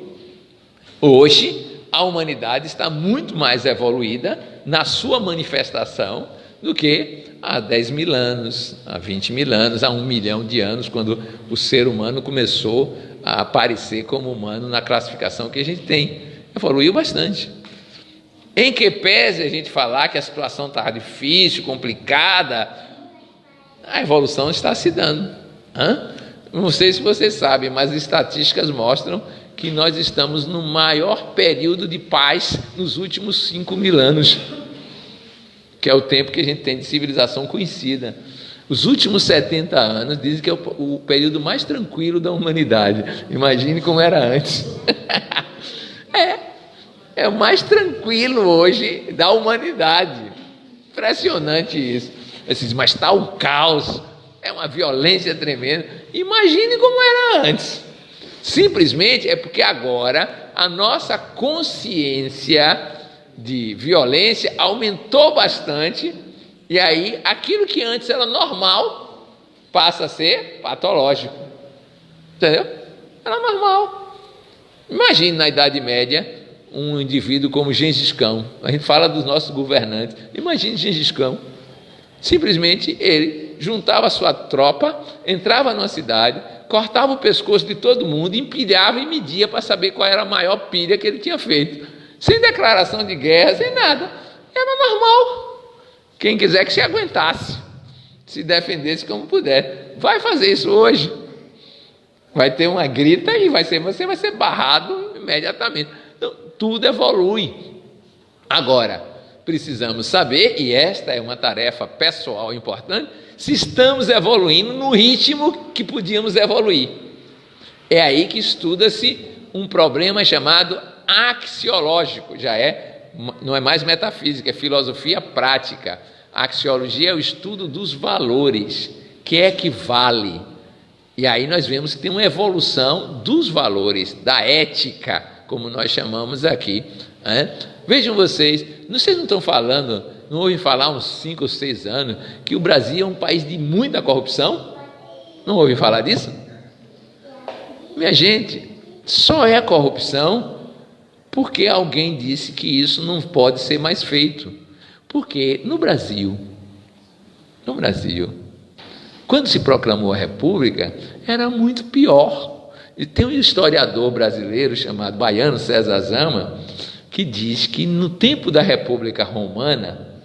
Hoje, a humanidade está muito mais evoluída na sua manifestação do que há 10 mil anos, há 20 mil anos, há 1 milhão de anos, quando o ser humano começou a aparecer como humano na classificação que a gente tem. Evoluiu bastante. Em que pese a gente falar que a situação estava difícil, complicada, a evolução está se dando. Não sei se vocês sabem, mas as estatísticas mostram que nós estamos no maior período de paz nos últimos 5.000 anos, que é o tempo que a gente tem de civilização conhecida. Os últimos 70 anos dizem que é o período mais tranquilo da humanidade. Imagine como era antes. É o mais tranquilo hoje da humanidade. Impressionante isso. Mas está um caos, é uma violência tremenda. Imagine como era antes. Simplesmente é porque agora a nossa consciência de violência aumentou bastante, e aí aquilo que antes era normal passa a ser patológico. Entendeu? Era normal. Imagine na Idade Média um indivíduo como Gengis Khan. A gente fala dos nossos governantes. Imagine Gengis Khan. Simplesmente ele juntava a sua tropa, entrava numa cidade, cortava o pescoço de todo mundo, empilhava e media para saber qual era a maior pilha que ele tinha feito. Sem declaração de guerra, sem nada. Era normal. Quem quiser que se aguentasse, se defendesse como puder. Vai fazer isso hoje. Vai ter uma grita e você vai ser barrado imediatamente. Então, tudo evolui. Agora, precisamos saber, e esta é uma tarefa pessoal importante, se estamos evoluindo no ritmo que podíamos evoluir. É aí que estuda-se um problema chamado axiológico. Não é mais metafísica, é filosofia prática. A axiologia é o estudo dos valores, que é que vale. E aí nós vemos que tem uma evolução dos valores, da ética, como nós chamamos aqui. Vejam vocês não estão falando, não ouvem falar há uns 5 ou 6 anos, que o Brasil é um país de muita corrupção? Não ouvem falar disso? Minha gente, só é corrupção porque alguém disse que isso não pode ser mais feito. Porque no Brasil, quando se proclamou a República, era muito pior. E tem um historiador brasileiro chamado Baiano César Zama, que diz que no tempo da República Romana,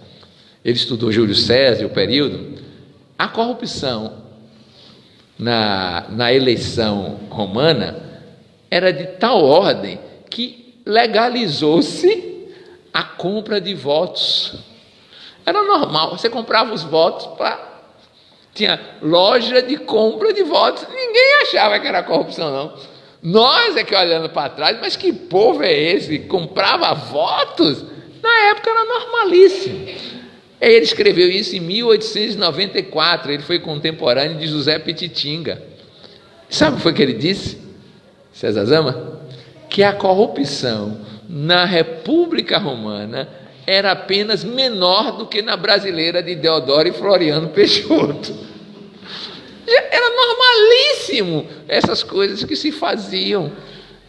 ele estudou Júlio César, o período, a corrupção na eleição romana era de tal ordem que legalizou-se a compra de votos. Era normal, você comprava os votos tinha loja de compra de votos, ninguém achava que era corrupção, não. Nós é que olhando para trás, mas que povo é esse que comprava votos? Na época era normalíssimo. Ele escreveu isso em 1894, ele foi contemporâneo de José Pititinga. Sabe o que foi que ele disse, César Zama? Que a corrupção na República Romana era apenas menor do que na brasileira de Deodoro e Floriano Peixoto. Era normalíssimo essas coisas que se faziam.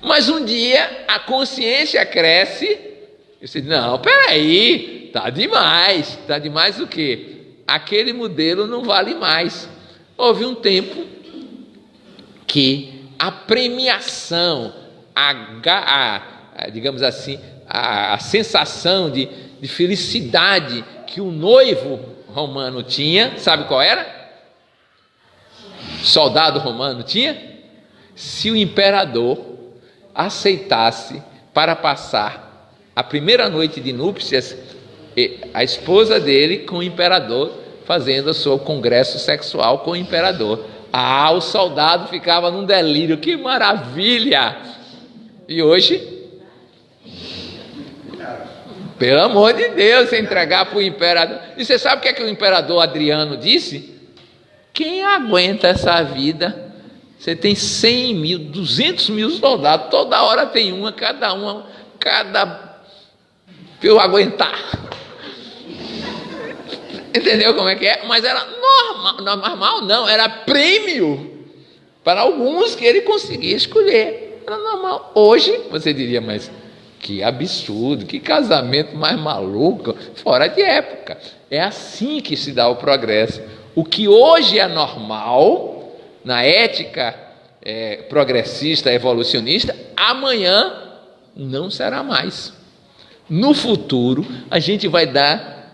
Mas um dia a consciência cresce e você diz, não, peraí, está demais o quê? Aquele modelo não vale mais. Houve um tempo que a premiação, digamos assim, a sensação de felicidade que o noivo romano tinha, sabe qual era? Soldado romano tinha? Se o imperador aceitasse para passar a primeira noite de núpcias, a esposa dele com o imperador, fazendo o seu congresso sexual com o imperador. O soldado ficava num delírio, que maravilha! E hoje, pelo amor de Deus, você entregar para o imperador. E você sabe o que o imperador Adriano disse? Quem aguenta essa vida? Você tem 100 mil, 200 mil soldados, toda hora tem cada para eu aguentar. Entendeu como é que é? Mas era normal não, era prêmio para alguns que ele conseguia escolher. Era normal. Hoje, você diria, mas que absurdo, que casamento mais maluco, fora de época. É assim que se dá o progresso. O que hoje é normal, na ética progressista, evolucionista, amanhã não será mais. No futuro, a gente vai dar,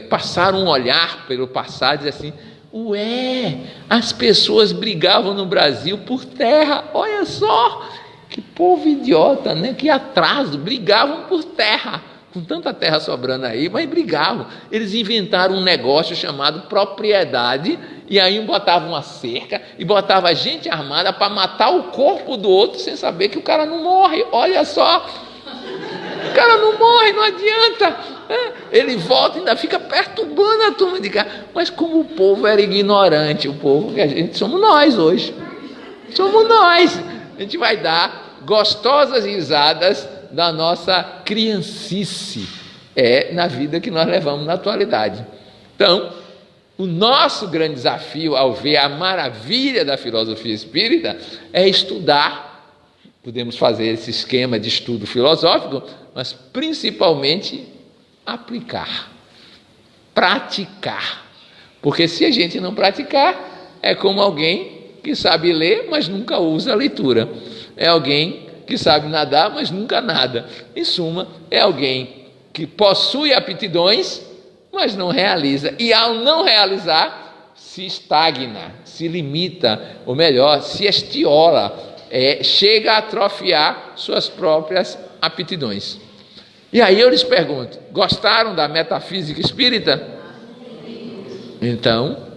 passar um olhar pelo passado e dizer assim: ué, as pessoas brigavam no Brasil por terra, olha só, que povo idiota, né? Que atraso, brigavam por terra, com tanta terra sobrando aí, mas brigavam. Eles inventaram um negócio chamado propriedade, e aí botavam uma cerca e botava gente armada para matar o corpo do outro sem saber que o cara não morre, olha só. O cara não morre, não adianta. Ele volta e ainda fica perturbando a turma de cá. Mas como o povo era ignorante, o povo que a gente somos nós hoje. Somos nós. A gente vai dar gostosas risadas da nossa criancice na vida que nós levamos na atualidade. Então, o nosso grande desafio ao ver a maravilha da filosofia espírita é estudar. Podemos fazer esse esquema de estudo filosófico, mas principalmente aplicar, praticar. Porque se a gente não praticar, é como alguém que sabe ler, mas nunca usa a leitura. É alguém que sabe nadar, mas nunca nada. Em suma, é alguém que possui aptidões, mas não realiza. E ao não realizar, se estagna, se limita, ou melhor, se estiola, chega a atrofiar suas próprias aptidões. E aí eu lhes pergunto: gostaram da metafísica espírita? Então,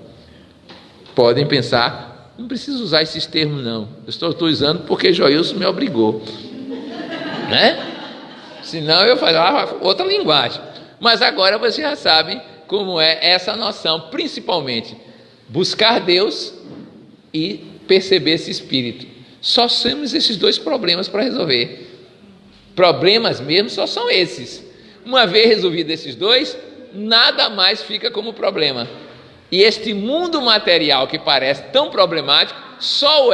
podem pensar: não preciso usar esses termos não, eu estou usando porque Joilson me obrigou, né? Senão eu falava outra linguagem. Mas agora vocês já sabem como é essa noção, principalmente buscar Deus e perceber esse espírito. Só temos esses dois problemas para resolver. Problemas mesmo só são esses. Uma vez resolvidos esses dois, nada mais fica como problema. E este mundo material que parece tão problemático, só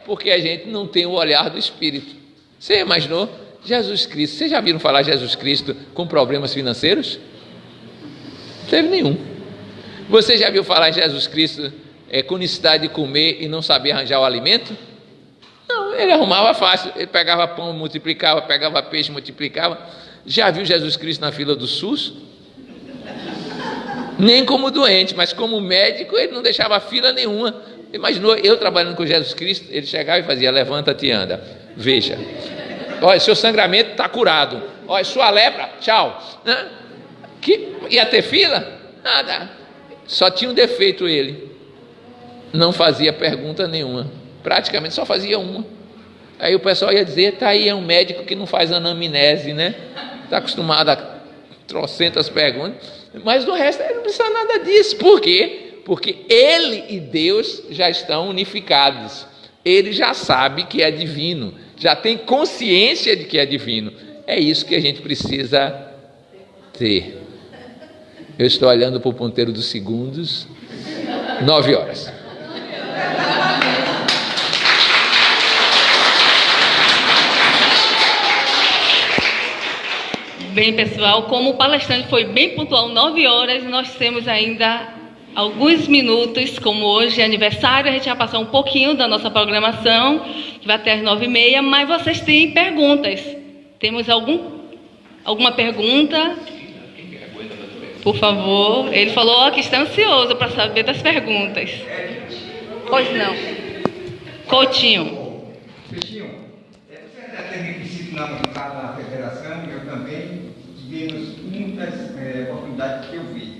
porque a gente não tem o olhar do Espírito. Você imaginou? Jesus Cristo, vocês já viram falar de Jesus Cristo com problemas financeiros? Não teve nenhum. Você já viu falar em Jesus Cristo com necessidade de comer e não sabia arranjar o alimento? Não, ele arrumava fácil, ele pegava pão, multiplicava, pegava peixe, multiplicava. Já viu Jesus Cristo na fila do SUS? Nem como doente, mas como médico ele não deixava fila nenhuma. Imaginou eu trabalhando com Jesus Cristo, ele chegava e fazia: levanta-te e anda, veja, olha, seu sangramento está curado, olha, sua lepra, tchau. Ia ter fila? Nada, só tinha um defeito ele, não fazia pergunta nenhuma, praticamente só fazia uma. Aí o pessoal ia dizer: tá aí, é um médico que não faz anamnese, né? Está acostumado a trocentas perguntas, mas do resto ele não precisa nada disso. Por quê? Porque ele e Deus já estão unificados. Ele já sabe que é divino, já tem consciência de que é divino. É isso que a gente precisa ter. Eu estou olhando para o ponteiro dos segundos. 9 horas. Bem, pessoal, como o palestrante foi bem pontual, 9 horas, nós temos ainda alguns minutos, como hoje é aniversário, a gente vai passar um pouquinho da nossa programação, que vai até as 9h30, mas vocês têm perguntas. Temos alguma pergunta? Por favor. Ele falou que está ansioso para saber das perguntas. Pois não. Coutinho. Você já teve disciplinado na federação, eu também, tivemos muitas oportunidades que eu vi.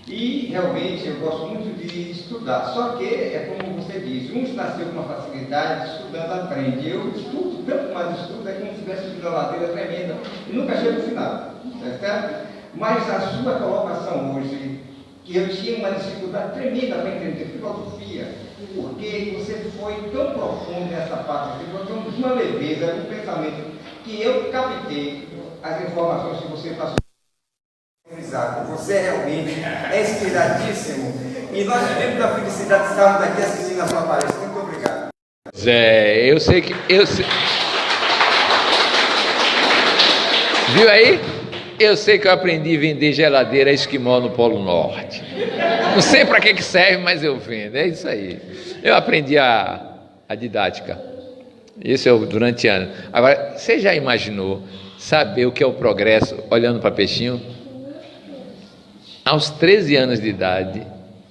E realmente eu gosto muito de estudar, só que é como você diz, uns nasceu com uma facilidade, estudando aprende. Eu estudo, tanto mais estudo, é como se estivesse subindo a ladeira tremenda e nunca chego no final, certo? Mas a sua colocação hoje, que eu tinha uma dificuldade tremenda para entender filosofia, porque você foi tão profundo nessa parte, você foi de uma leveza, um pensamento, que eu captei as informações que você passou. Você realmente é inspiradíssimo e nós vivemos a felicidade de estarmos aqui assistindo a sua palestra. Muito obrigado. Zé, eu sei. Viu aí? Eu sei que eu aprendi a vender geladeira esquimó no Polo Norte. Não sei para que serve, mas eu vendo. É isso aí. Eu aprendi a didática. Isso durante anos. Agora, você já imaginou saber o que é o progresso olhando para peixinho? Aos 13 anos de idade,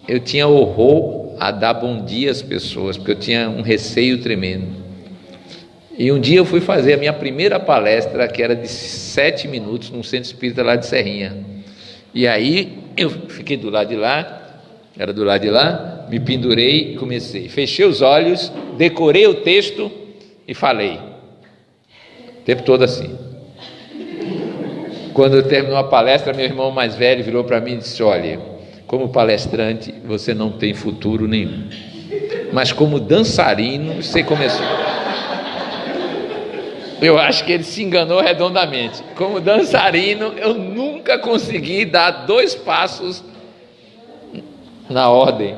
eu tinha horror a dar bom dia às pessoas, porque eu tinha um receio tremendo. E um dia eu fui fazer a minha primeira palestra, que era de 7 minutos, num centro espírita lá de Serrinha. E aí eu fiquei do lado de lá, era do lado de lá, me pendurei e comecei. Fechei os olhos, decorei o texto e falei. O tempo todo assim. Quando terminou a palestra, meu irmão mais velho virou para mim e disse: olha, como palestrante você não tem futuro nenhum, mas como dançarino você começou. Eu acho que ele se enganou redondamente. Como dançarino eu nunca consegui dar 2 passos na ordem,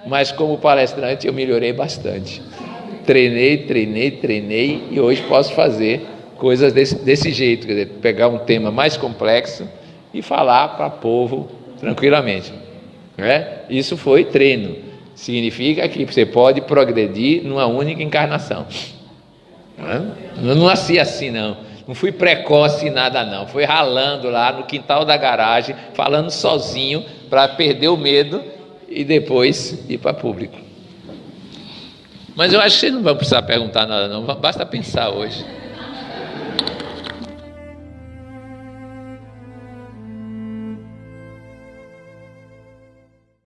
mas como palestrante eu melhorei bastante. Treinei e hoje posso fazer coisas desse jeito, quer dizer, pegar um tema mais complexo e falar para o povo tranquilamente, né? Isso foi treino, significa que você pode progredir numa única encarnação. Eu não nasci assim, não fui precoce nada não, fui ralando lá no quintal da garagem, falando sozinho para perder o medo e depois ir para público. Mas eu acho que vocês não vão precisar perguntar nada não, basta pensar hoje.